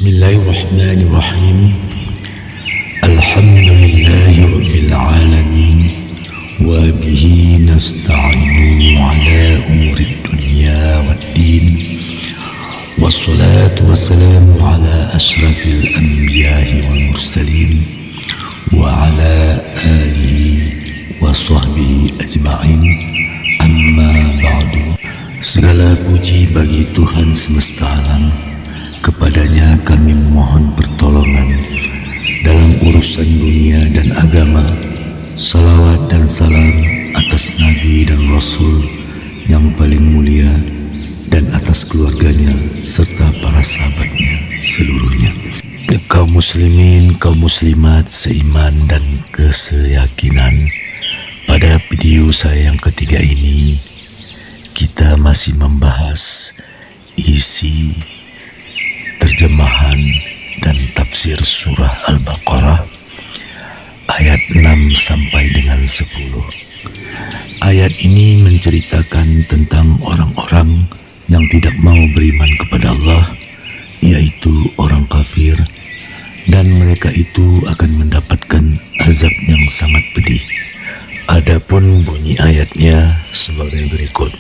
Bismillahirrahmanirrahim. Alhamdulillahi rabbil alamin wa bihi nasta'inu ala umurid dunya waddin. Wassalatu wassalamu ala asyrafil anbiya'i wal mursalin wa ala alihi wa sahbihi ajma'in. Amma ba'du. Segala puji bagi Tuhan semesta alam. Kepadanya kami memohon pertolongan dalam urusan dunia dan agama. Salawat dan salam atas Nabi dan Rasul yang paling mulia dan atas keluarganya serta para sahabatnya seluruhnya. Kaum muslimin, kaum muslimat seiman dan keseyakinan, pada video saya yang ketiga ini kita masih membahas isi terjemahan dan tafsir surah Al-Baqarah ayat 6 sampai dengan 10. Ayat ini menceritakan tentang orang-orang yang tidak mau beriman kepada Allah, yaitu orang kafir, dan mereka itu akan mendapatkan azab yang sangat pedih. Adapun bunyi ayatnya sebagai berikut.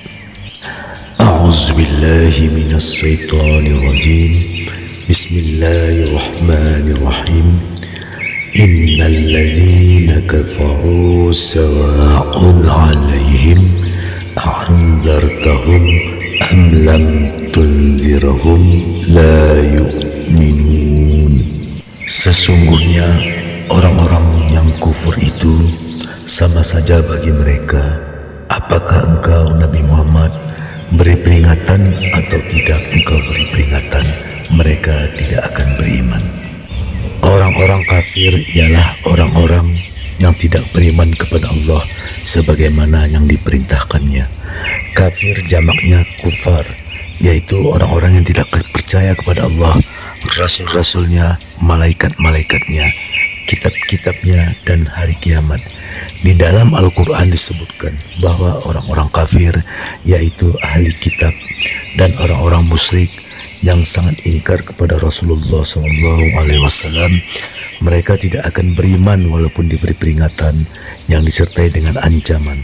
A'udzubillahi minasyaitonir rajim. Bismillahirrahmanirrahim. Innal ladzina kafaru sawa'un 'alaihim a'anzartahum am lam tunzirhum la yu'minun. Sesungguhnya orang-orang yang kufur itu sama saja bagi mereka. Apakah engkau Nabi Muhammad beri peringatan atau tidak engkau beri peringatan, mereka tidak akan beriman. Orang-orang kafir ialah orang-orang yang tidak beriman kepada Allah sebagaimana yang diperintahkannya. Kafir jamaknya kufar, yaitu orang-orang yang tidak percaya kepada Allah, rasul-rasulnya, malaikat-malaikatnya, kitab-kitabnya, dan hari kiamat. Di dalam Al-Quran disebutkan bahwa orang-orang kafir yaitu ahli kitab dan orang-orang musyrik yang sangat ingkar kepada Rasulullah SAW. Mereka tidak akan beriman walaupun diberi peringatan yang disertai dengan ancaman.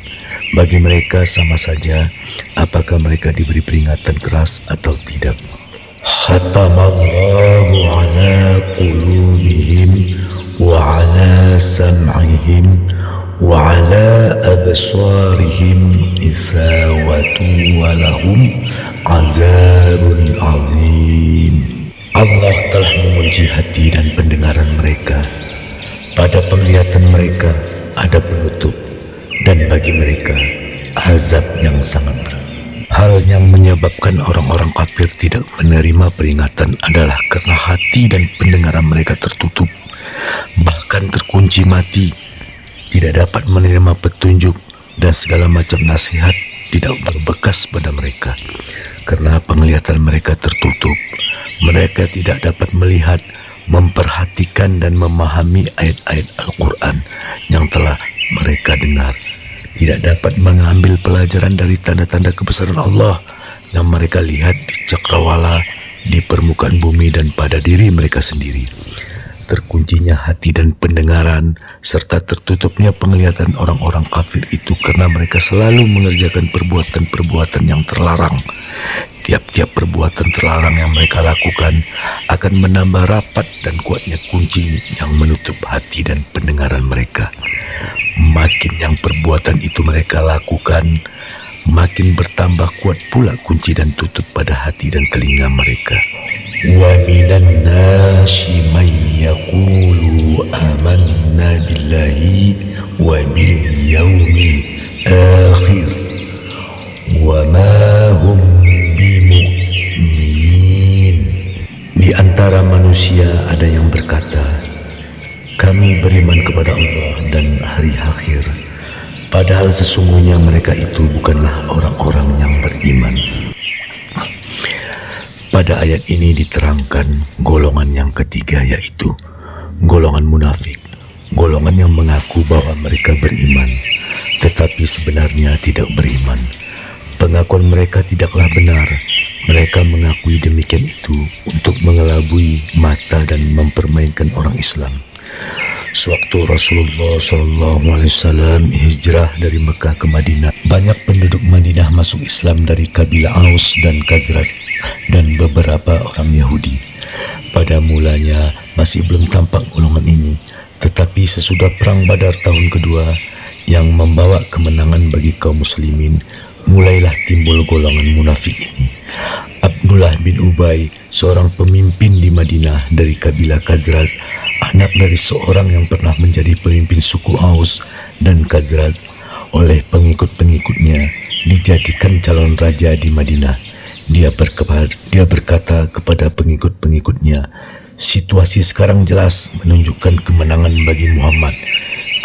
Bagi mereka sama saja apakah mereka diberi peringatan keras atau tidak. Khatamallahu ala qulubihim wa ala sam'ihim wa ala absarihim isawatu wa lahum azabun azim. Allah telah mengunci hati dan pendengaran mereka. Pada penglihatan mereka ada penutup, dan bagi mereka azab yang sangat berat. Hal yang menyebabkan orang-orang kafir tidak menerima peringatan adalah karena hati dan pendengaran mereka tertutup, bahkan terkunci mati, tidak dapat menerima petunjuk, dan segala macam nasihat tidak berbekas pada mereka. Karena penglihatan mereka tertutup, mereka tidak dapat melihat, memperhatikan dan memahami ayat-ayat Al-Quran yang telah mereka dengar. Tidak dapat mengambil pelajaran dari tanda-tanda kebesaran Allah yang mereka lihat di cakrawala, di permukaan bumi, dan pada diri mereka sendiri. Terkuncinya hati dan pendengaran serta tertutupnya penglihatan orang-orang kafir itu karena mereka selalu mengerjakan perbuatan-perbuatan yang terlarang. Tiap-tiap perbuatan terlarang yang mereka lakukan akan menambah rapat dan kuatnya kunci yang menutup hati dan pendengaran mereka. Makin yang perbuatan itu mereka lakukan, makin bertambah kuat pula kunci dan tutup pada hati dan telinga mereka. Wa minan nasi man yaqulu amanna billahi wa bil yaumil akhir wa ma hum bimu'minin. Di antara manusia ada yang berkata, kami beriman kepada Allah dan hari akhir, padahal sesungguhnya mereka itu bukanlah orang-orang yang beriman. Pada ayat ini diterangkan golongan yang ketiga, yaitu golongan munafik, golongan yang mengaku bahwa mereka beriman, tetapi sebenarnya tidak beriman. Pengakuan mereka tidaklah benar, Mereka mengakui demikian itu untuk mengelabui mata dan mempermainkan orang Islam. Sewaktu Rasulullah SAW hijrah dari Mekah ke Madinah, banyak penduduk Madinah masuk Islam dari kabilah Aus dan Khazraj dan beberapa orang Yahudi. Pada mulanya masih belum tampak golongan ini, tetapi sesudah Perang Badar tahun kedua yang membawa kemenangan bagi kaum muslimin, mulailah timbul golongan munafik ini. Abdullah bin Ubay, seorang pemimpin di Madinah dari kabilah Khazraj, anak dari seorang yang pernah menjadi pemimpin suku Aus dan Khazraj, oleh pengikut-pengikutnya dijadikan calon raja di Madinah. Dia berkata kepada pengikut-pengikutnya, "Situasi sekarang jelas menunjukkan kemenangan bagi Muhammad."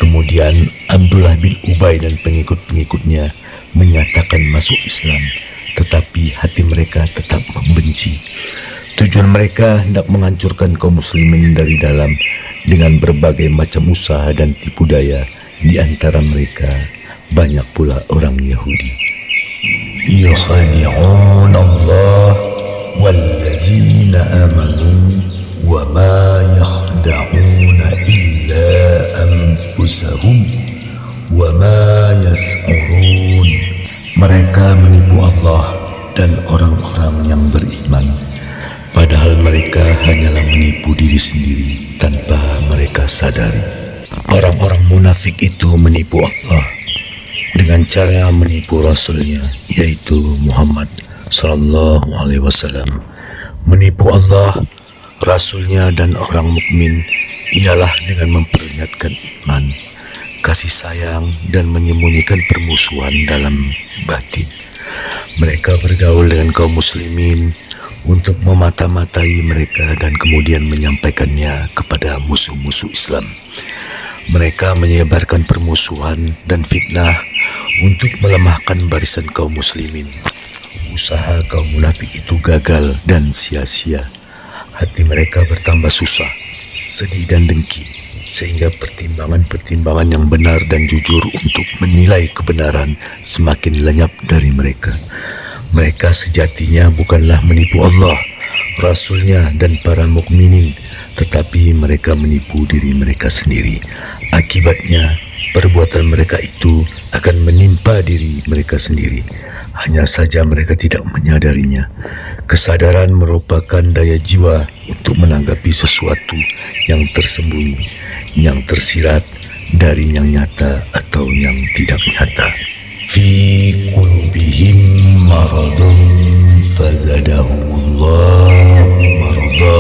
Kemudian Abdullah bin Ubay dan pengikut-pengikutnya menyatakan masuk Islam, tetapi hati mereka tetap membenci. Tujuan mereka hendak menghancurkan kaum muslimin dari dalam dengan berbagai macam usaha dan tipu daya. Di antara mereka banyak pula orang Yahudi. Yukhadi'un Allah wallazina amanu wa ma yakhda'una illa anfusahum wa ma yas'urun. Mereka menipu Allah dan orang-orang yang beriman, padahal mereka hanyalah menipu diri sendiri tanpa mereka sadari. Orang-orang munafik itu menipu Allah dengan cara menipu Rasulnya, yaitu Muhammad Sallallahu Alaihi Wasallam. Menipu Allah, Rasulnya dan orang mukmin ialah dengan memperlihatkan iman, kasih sayang dan menyembunyikan permusuhan dalam batin. Mereka bergaul dengan kaum muslimin untuk memata-matai mereka dan kemudian menyampaikannya kepada musuh-musuh Islam. Mereka menyebarkan permusuhan dan fitnah untuk melemahkan barisan kaum muslimin. Usaha kaum munafik itu gagal dan sia-sia. Hati mereka bertambah susah, sedih dan dengki, sehingga pertimbangan-pertimbangan yang benar dan jujur untuk menilai kebenaran semakin lenyap dari mereka. Mereka sejatinya bukanlah menipu Allah, Rasulnya dan para mukminin, tetapi mereka menipu diri mereka sendiri. Akibatnya, perbuatan mereka itu akan menimpa diri mereka sendiri. Hanya saja mereka tidak menyadarinya. Kesadaran merupakan daya jiwa untuk menanggapi sesuatu yang tersembunyi, yang tersirat dari yang nyata atau yang tidak nyata. Fi qulubihim maradun fazadahumullahu marada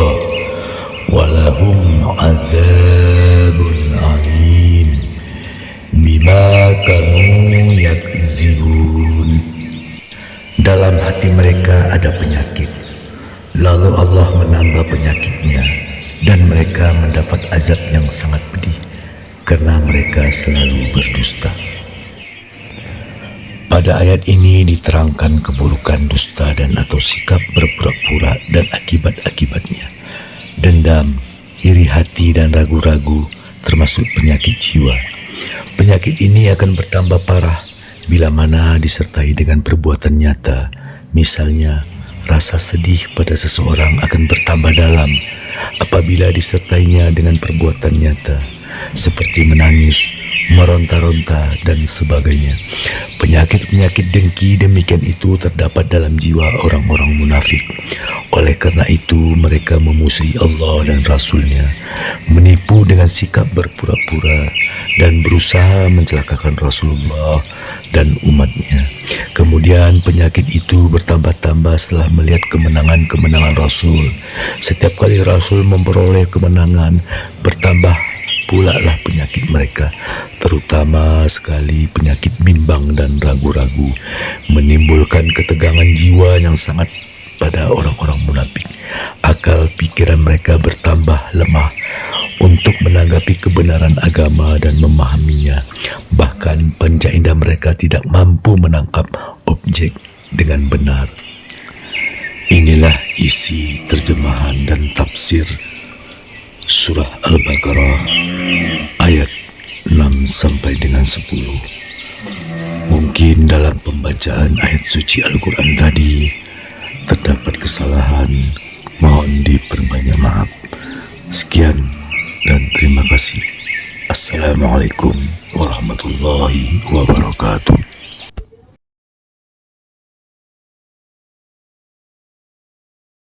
walahum azabun alim bima kanu yakzibun. Dalam hati mereka ada penyakit, lalu Allah menambah penyakitnya, dan mereka mendapat azab yang sangat pedih karena mereka selalu berdusta. Pada ayat ini diterangkan keburukan dusta dan atau sikap berpura-pura dan akibat-akibatnya. Dendam, iri hati dan ragu-ragu termasuk penyakit jiwa. Penyakit ini akan bertambah parah bila mana disertai dengan perbuatan nyata. Misalnya, rasa sedih pada seseorang akan bertambah dalam apabila disertainya dengan perbuatan nyata, seperti menangis, meronta-ronta, dan sebagainya. Penyakit-penyakit dengki demikian itu terdapat dalam jiwa orang-orang munafik. Oleh karena itu, mereka memusuhi Allah dan Rasulnya, menipu dengan sikap berpura-pura, dan berusaha mencelakakan Rasulullah dan umatnya. Kemudian penyakit itu bertambah-tambah setelah melihat kemenangan-kemenangan Rasul. Setiap kali Rasul memperoleh kemenangan, bertambah pula lah penyakit mereka, terutama sekali penyakit bimbang dan ragu-ragu, menimbulkan ketegangan jiwa yang sangat pada orang-orang munafik. Akal pikiran mereka bertambah lemah untuk menanggapi kebenaran agama dan memahaminya. Bahkan panca indera mereka tidak mampu menangkap objek dengan benar. Inilah isi terjemahan dan tafsir Surah Al-Baqarah ayat 6 sampai dengan 10. Mungkin dalam pembacaan ayat suci Al-Quran tadi terdapat kesalahan mohon diperbanyak maaf. Sekian dan terima kasih. Assalamualaikum warahmatullahi wabarakatuh.